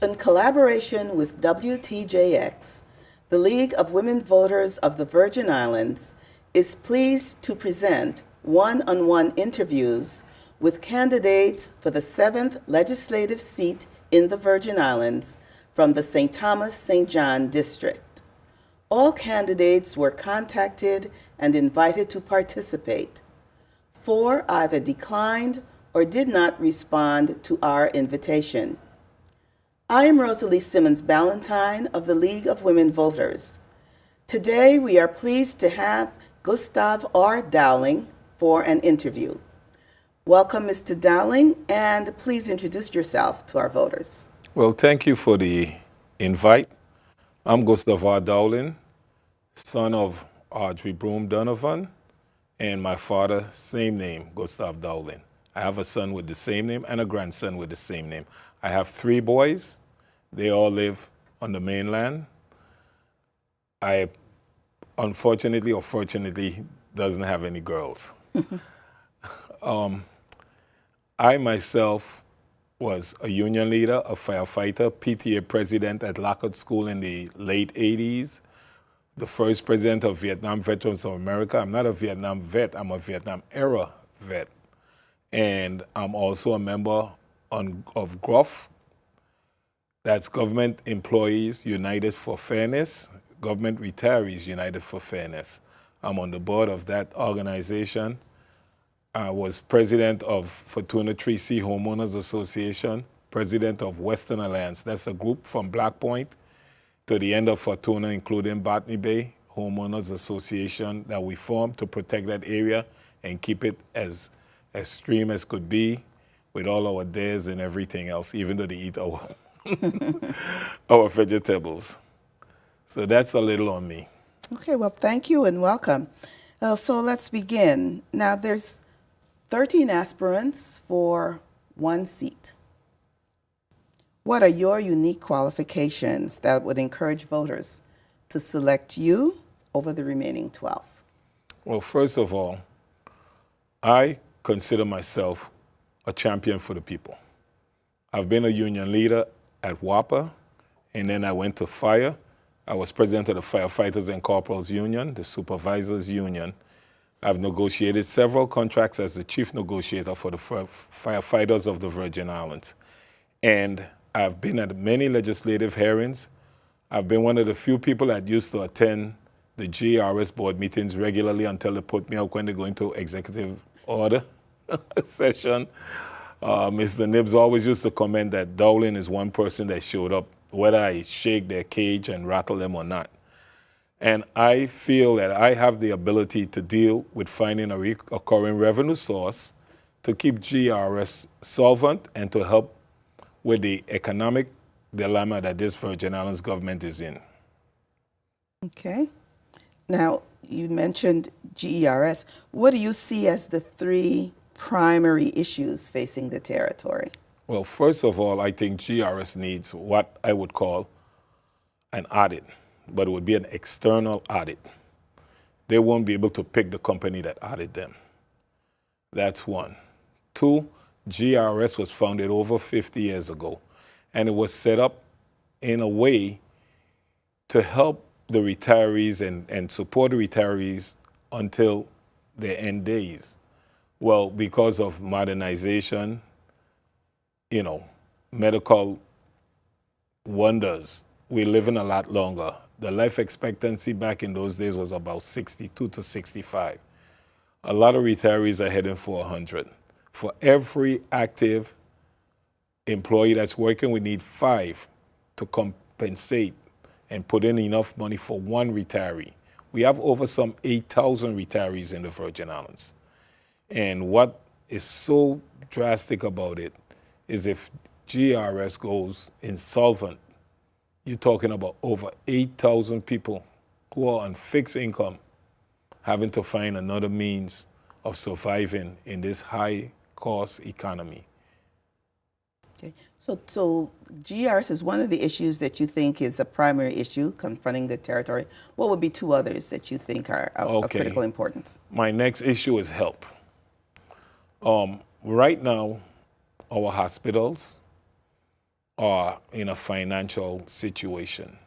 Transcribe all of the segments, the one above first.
In collaboration with WTJX, the League of Women Voters of the Virgin Islands is pleased to present one-on-one interviews with candidates for the 7th legislative seat in the Virgin Islands from the St. Thomas-St. John district. All candidates were contacted and invited to participate. 4 either declined or did not respond to our invitation. I am Rosalie Simmons Ballantyne of the League of Women Voters. Today we are pleased to have Gustave R. Dowling for an interview. Welcome, Mr. Dowling, and please introduce yourself to our voters. Well, thank you for the invite. I'm Gustave R. Dowling, son of Audrey Broom Donovan, and my father, same name, Gustave Dowling. I have a son with the same name and a grandson with the same name. I have 3 boys. They all live on the mainland. I, unfortunately or fortunately, doesn't have any girls. I myself was a union leader, a firefighter, PTA president at Lockhart School in the late 80s, the first president of Vietnam Veterans of America. I'm not a Vietnam vet, I'm a Vietnam era vet. And I'm also a member of GRUF, that's Government Employees United for Fairness, Government Retirees United for Fairness. I'm on the board of that organization. I was president of Fortuna 3C Homeowners Association, president of Western Alliance. That's a group from Black Point to the end of Fortuna, including Botany Bay Homeowners Association that we formed to protect that area and keep it as extreme as could be with all our dares and everything else, even though they eat our vegetables. So that's a little on me. Okay, well, thank you and welcome. So let's begin. Now, there's 13 aspirants for 1 seat. What are your unique qualifications that would encourage voters to select you over the remaining 12? Well, first of all, I consider myself a champion for the people. I've been a union leader at WAPA, and then I went to fire. I was president of the Firefighters and Corporals Union, the Supervisors Union. I've negotiated several contracts as the chief negotiator for the firefighters of the Virgin Islands. And I've been at many legislative hearings. I've been one of the few people that used to attend the GRS board meetings regularly until they put me out when they go into executive order session. Mr. Nibbs always used to comment that Dowling is one person that showed up, whether I shake their cage and rattle them or not. And I feel that I have the ability to deal with finding a recurring revenue source to keep GRS solvent and to help with the economic dilemma that this Virgin Islands government is in. Okay. Now, you mentioned GERS. What do you see as the 3 primary issues facing the territory? Well, first of all, I think GRS needs what I would call an audit, but it would be an external audit. They won't be able to pick the company that audited them. That's 1. 2, GRS was founded over 50 years ago, and it was set up in a way to help the retirees and support the retirees until their end days. Well, because of modernization, medical wonders, we're living a lot longer. The life expectancy back in those days was about 62 to 65. A lot of retirees are heading for 100. For every active employee that's working, we need 5 to compensate and put in enough money for 1 retiree. We have over some 8,000 retirees in the Virgin Islands. And what is so drastic about it is if GRS goes insolvent, you're talking about over 8,000 people who are on fixed income having to find another means of surviving in this high-cost economy. Okay. So GRS is one of the issues that you think is a primary issue confronting the territory. What would be two others that you think are of critical Okay. importance? My next issue is health. Right now, our hospitals are in a financial situation.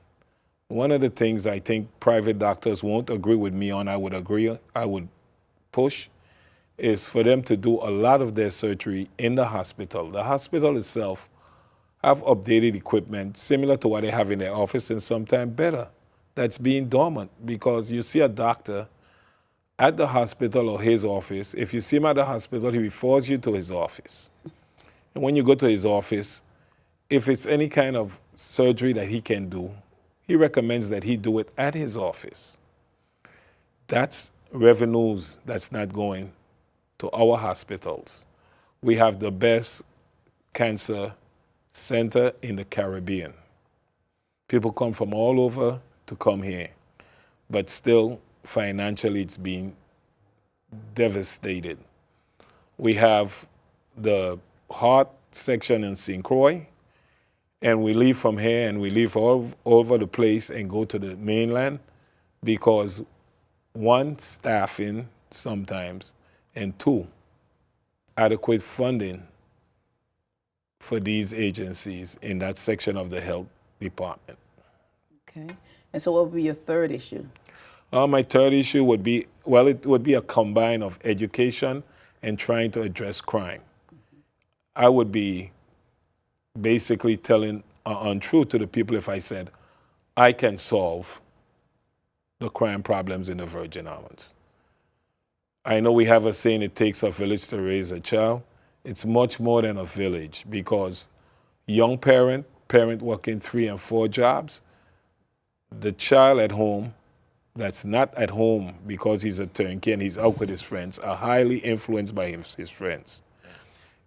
One of the things I think private doctors won't agree with me on, I would push, is for them to do a lot of their surgery in the hospital. The hospital itself have updated equipment similar to what they have in their office and sometimes better. That's being dormant because you see a doctor at the hospital or his office. If you see him at the hospital, he refers you to his office. And when you go to his office, if it's any kind of surgery that he can do, he recommends that he do it at his office. That's revenues that's not going to our hospitals. We have the best cancer center in the Caribbean. People come from all over to come here, but still financially it's being devastated. We have the heart section in St. Croix, and we leave from here and we leave all over the place and go to the mainland because one, staffing sometimes, and two, adequate funding for these agencies in that section of the health department. Okay. And so what would be your third issue? My third issue would be, well, it would be a combine of education and trying to address crime. I would be basically telling an untruth to the people if I said, I can solve the crime problems in the Virgin Islands. I know we have a saying, it takes a village to raise a child. It's much more than a village because young parent working 3 and 4 jobs, the child at home that's not at home because he's a turnkey and he's out with his friends are highly influenced by his friends.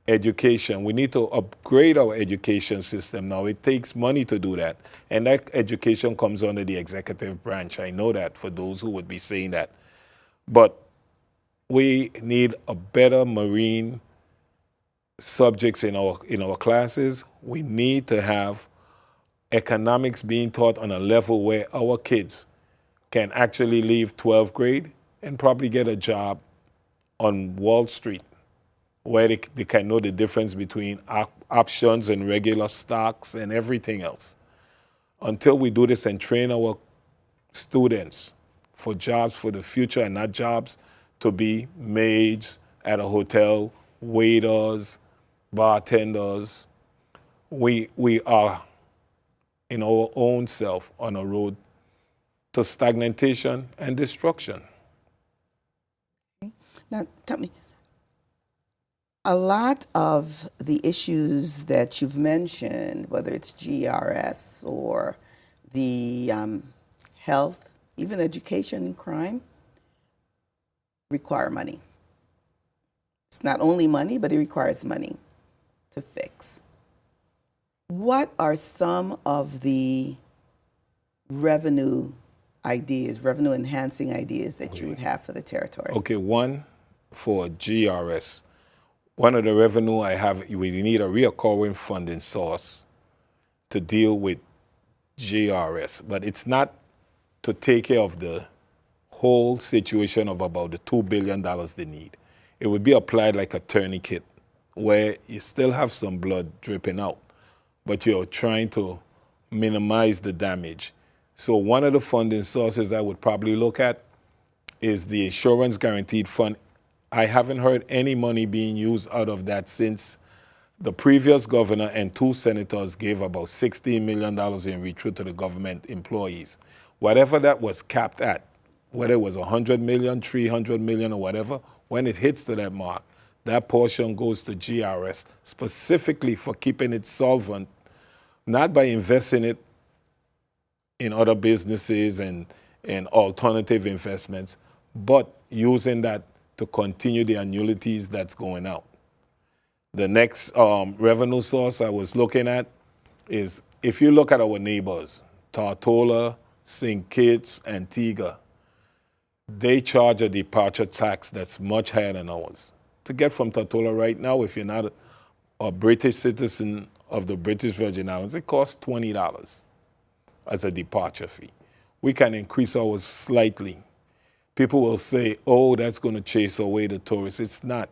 Education, we need to upgrade our education system now. It takes money to do that. And that education comes under the executive branch. I know that for those who would be saying that. But we need a better marine subjects in our classes. We need to have economics being taught on a level where our kids can actually leave 12th grade and probably get a job on Wall Street where they can know the difference between options and regular stocks and everything else. Until we do this and train our students for jobs for the future and not jobs to be maids at a hotel, waiters, bartenders, we are in our own self on a road to stagnation and destruction. Now, tell me, a lot of the issues that you've mentioned, whether it's GRS or the health, even education and crime, require money. It's not only money, but it requires money to fix. What are some of the revenue ideas, revenue enhancing ideas that you would have for the territory? Okay, one for GRS. One of the revenue I have, we need a recurring funding source to deal with GRS, but it's not to take care of the whole situation of about the $2 billion they need. It would be applied like a tourniquet where you still have some blood dripping out, but you're trying to minimize the damage. So one of the funding sources I would probably look at is the Insurance Guaranteed Fund. I haven't heard any money being used out of that since the previous governor and 2 senators gave about $16 million in retreat to the government employees. Whatever that was capped at, whether it was 100 million, 300 million, or whatever, when it hits to that mark, that portion goes to GRS specifically for keeping it solvent, not by investing it in other businesses and alternative investments, but using that to continue the annuities that's going out. The next revenue source I was looking at is, if you look at our neighbors, Tortola, St. Kitts, Antigua, they charge a departure tax that's much higher than ours. To get from Tortola right now, if you're not a British citizen of the British Virgin Islands, it costs $20 as a departure fee. We can increase ours slightly. People will say, oh, that's going to chase away the tourists. It's not.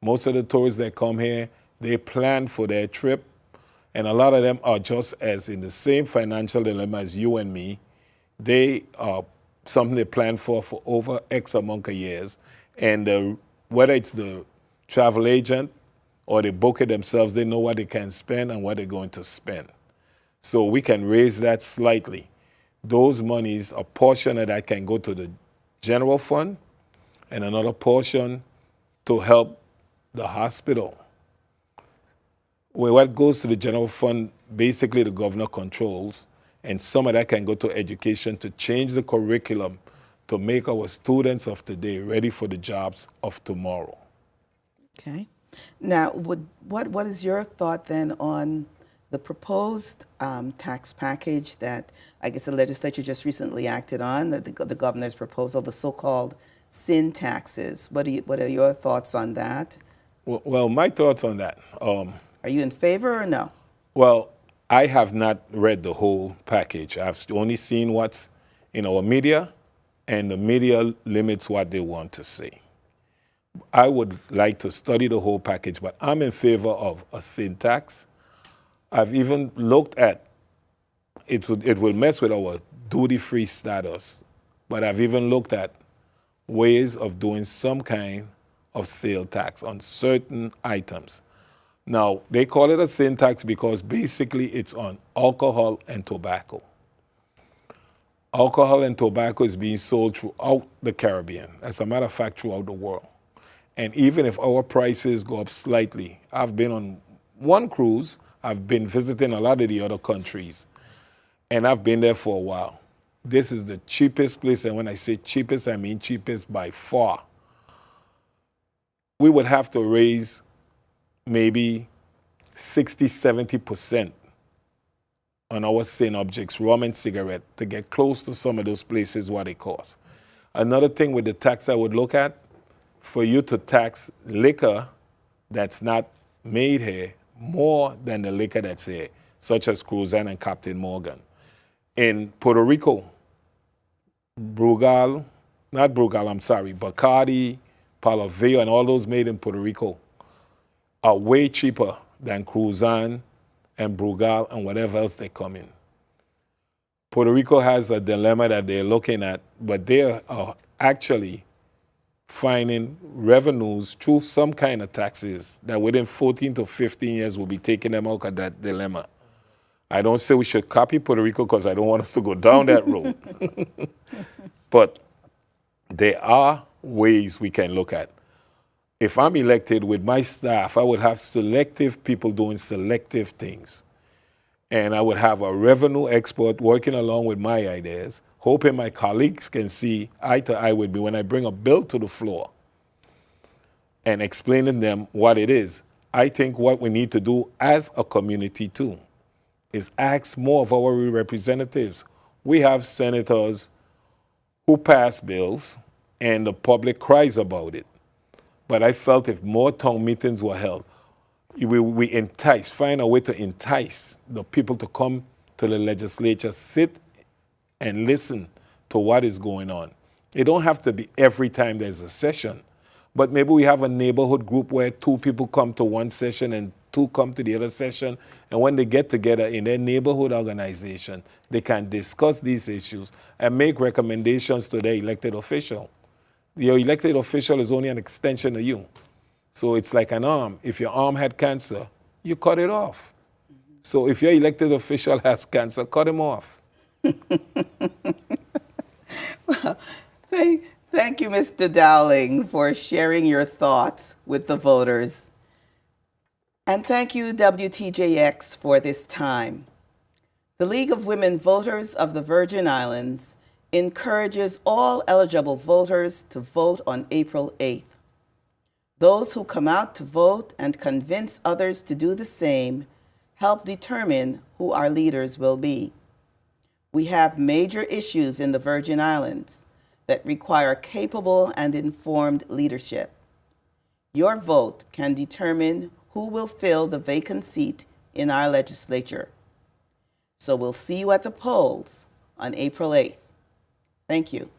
Most of the tourists that come here, they plan for their trip, and a lot of them are just as in the same financial dilemma as you and me. They are something they plan for over X amount of years, and whether it's the travel agent or they book it themselves, they know what they can spend and what they're going to spend. So we can raise that slightly. Those monies, a portion of that can go to the general fund and another portion to help the hospital. Well, what goes to the general fund, basically the governor controls, and some of that can go to education to change the curriculum to make our students of today ready for the jobs of tomorrow. Okay. Now, what is your thought then on the proposed tax package that I guess the legislature just recently acted on, the governor's proposal, the so-called sin taxes? What are your thoughts on that? Well, my thoughts on that. Are you in favor or no? Well, I have not read the whole package. I've only seen what's in our media, and the media limits what they want to say. I would like to study the whole package, but I'm in favor of a sin tax. I've even looked at it. It will mess with our duty-free status, but I've even looked at ways of doing some kind of sale tax on certain items. Now, they call it a sin tax because basically it's on alcohol and tobacco. Alcohol and tobacco is being sold throughout the Caribbean, as a matter of fact, throughout the world. And even if our prices go up slightly, I've been on one cruise, I've been visiting a lot of the other countries, and I've been there for a while. This is the cheapest place, and when I say cheapest, I mean cheapest by far. We would have to raise maybe 60-70% on our sin objects, rum and cigarette, to get close to some of those places what it costs. Another thing with the tax I would look at, for you to tax liquor that's not made here more than the liquor that's here, such as Cruzan and Captain Morgan. In Puerto Rico, Bacardi, Palo Veo, and all those made in Puerto Rico are way cheaper than Cruzan and Brugal and whatever else they come in. Puerto Rico has a dilemma that they're looking at, but they are actually finding revenues through some kind of taxes that within 14 to 15 years will be taking them out of that dilemma. I don't say we should copy Puerto Rico because I don't want us to go down that road. But there are ways we can look at. If I'm elected with my staff, I would have selective people doing selective things. And I would have a revenue expert working along with my ideas, hoping my colleagues can see eye to eye with me when I bring a bill to the floor and explaining them what it is. I think what we need to do as a community too is ask more of our representatives. We have senators who pass bills and the public cries about it. But I felt if more town meetings were held, we find a way to entice the people to come to the legislature, sit and listen to what is going on. It don't have to be every time there's a session, but maybe we have a neighborhood group where 2 people come to one session and 2 come to the other session, and when they get together in their neighborhood organization, they can discuss these issues and make recommendations to their elected official. Your elected official is only an extension of you. So it's like an arm. If your arm had cancer, you cut it off. So if your elected official has cancer, cut him off. Well, thank you, Mr. Dowling, for sharing your thoughts with the voters. And thank you, WTJX, for this time. The League of Women Voters of the Virgin Islands encourages all eligible voters to vote on April 8th. Those who come out to vote and convince others to do the same help determine who our leaders will be. We have major issues in the Virgin Islands that require capable and informed leadership. Your vote can determine who will fill the vacant seat in our legislature. So we'll see you at the polls on April 8th. Thank you.